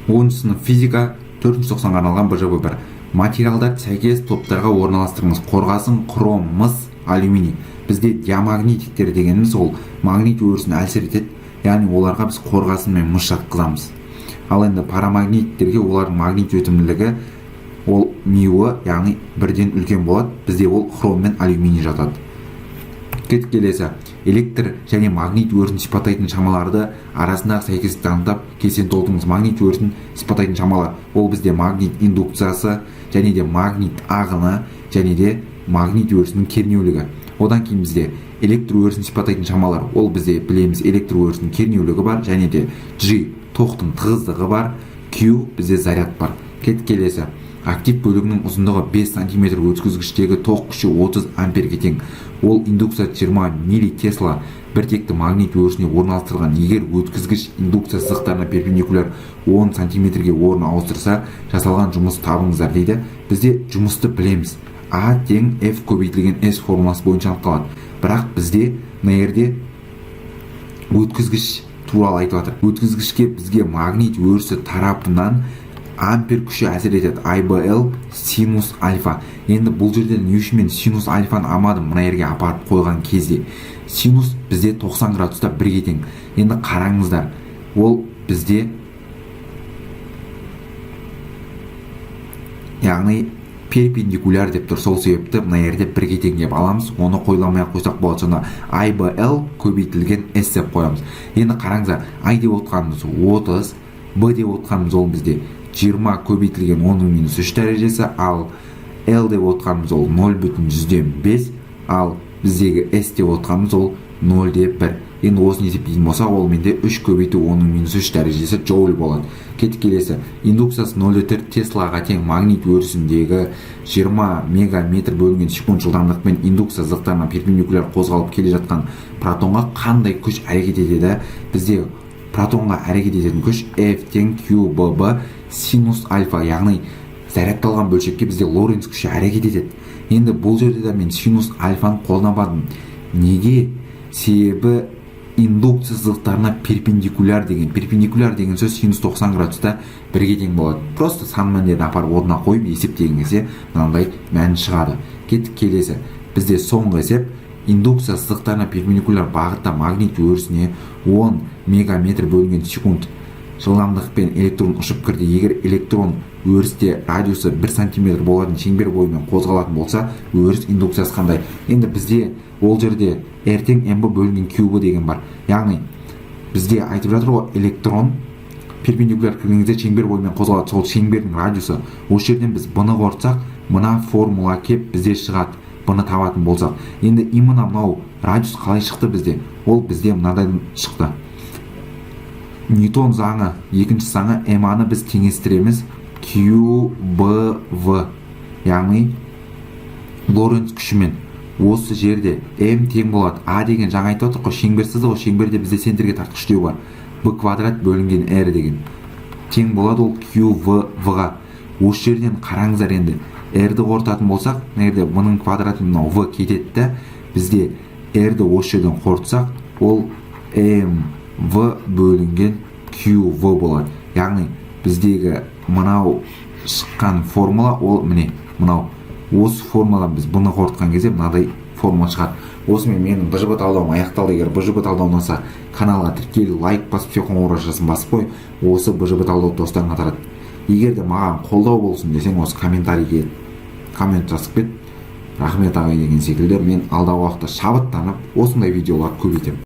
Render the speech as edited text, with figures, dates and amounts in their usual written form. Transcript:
10 сынып физика 4 тоқсанға арналған БЖБ-1. Материалдар сәйкес топтарға орналастырыңыз. Қорғасын, хром, мыс, алюминий. Бізде диамагнитиктер дегеніміз ол магнит өрісін әсер етеді. Яғни оларға біз қорғасын мен мыс жатқызамыз. Ал енді парамагниттерге олардың магнит өтімділігі ол миуы, яғни бірден үлкен болады. Бізде ол хром мен алюминий жатады. Келесі, электр және магнит өрісін сипаттайтын шамаларды арасындағы сәйкестікті анықтап кесені толтырыңыз. Магнит өрісін сипаттайтын шамалар ол бізде магнит индукциясы, және де магнит ағыны, және де магнит өрісінің кернеулігі. Одан кейін бізде электр өрісін сипаттайтын шамалар ол бізде білеміз электр өрісінің кернеулігі бар, және де G тоқтың тығыздығы бар, Q бізде заряд бар. Келесі, актив бөлігінің ұзындығы 5 см, өткізгіштегі тоқ күші 30 амперге тең. Ол индукция 20 милли тесла біртекті магнит өрісіне орналастырылған. Егер өткізгіш индукция сызықтарына перпендикуляр 10 см орын ауыстырса, жасалған жұмыс табыңыздар дейді. Бізде жұмысты білеміз. А тең F көбейтілген S формуласы бойынша анықталады. Бірақ бізде мына жерде өткізгіш туралы айтып жатыр. Өткізгішке бізге магнит өрісі тарапынан ампер күші әсер етеді. IBL синус альфа. Енді бұл жерде не үшін мен синус альфаны алмадым? Мына жерге апарып қойған кезде синус бізде 90 градуста бірге тең. Енді қараңыздар, ол бізде яғни перпендикуляр деп тұр. Сол себепті мына жерде бірге тең деп аламыз. Оны қойламай қойсақ болады. Сонда IBL көбейтілген S деп қоямыз. енді қараңыздар, I деп отқанымыз 30, B деп отқанымыз ол бізде 20 көбейтілген 10-3 дәрежесі, ал L деп отқанымыз ол 0,5, ал біздегі S деп отқанымыз ол 0,1. Енді осын есептейтін болсақ, ол менде 3 көбейту 10-3 дәрежесі джоуль болады. Келесі, индукциясы 0,4 теслаға тең магнит өрісіндегі 20 мегаметр бөлінген секунд жылдамдықпен индукция сызықтарына перпендикуляр қозғалып келе жатқан протонға қандай күш әрекет етеді? Бізде протонға әрекет ететін күш F тең QBB синус альфа, яғни зарядталған бөлшекке бізде Лоренц күші әрекет етеді. Енді бұл жерде де мен синус альфаны қолданбадым. Неге? Себебі индукция сызықтарына перпендикуляр деген сөз синус 90 градуста бірге тең болады. Просто сан мәндерін апарып орнына қойып есептеген кезде мынандай мән шығады. Келесі, бізде соңғы есеп индукция сызықтарына перпендикуляр бағытта магнит өрісіне 10 мегаметр бөлінген секунд жылдамдықпен электрон ұшып кірді. Егер электрон өрісте радиусы 1 см болатын шеңбер бойымен қозғалатын болса, өріс индукциясы қандай? Енді бізде ол жерде R тең MB бөлінген QB деген бар. Яғни бізде айтып жатыр ғой, электрон перпендикуляр кірген кезде шеңбер бойымен қозғалады. Сол шеңбердің радиусы. Осы жерден біз бұны қорытсақ, мына формула кеп бізде шығады. Бұны табатын болсақ. Енді именно мынау радиус қалай шықты бізде? Ол бізде мынадан шықты. Ньютон заңы, екінші заңы МАны біз теңестіреміз QBV, яғни Лоренц күшімен. Осы жерде М тең болады. А деген жаңа айтып отыр ғой, шеңбер сызығы, шеңберде бізде центрге тартқыштеу бар. B квадрат бөлінген R деген тең болады ол QVV-ға. Осы жерден қараңыздар, енді R-ді қорытатын болсақ, мына жерде бұның квадратын мынау V кетеді. Бізде R-ді осы жерден қорытсақ, ол MV бөлінген QV болады. Яғни біздегі мынау шыққан формула ол міне мынау. Осы формуладан біз бұны қорытқан кезде мынадай формула шығады. Осымен менің БЖБ талдауым аяқталды. Егер БЖБ талдау ұнаса, каналға тіркел, лайк басып, все қоңыраушасын басып қой. Осы БЖБ талдау достарыңа тарат. Егер де маған қолдау болсын десең, осы комментарийге коммент жазып кет. Рахмет ағай деген секілді. Мен алдағы уақытта шабыттанып осындай видеолар көбейтемін.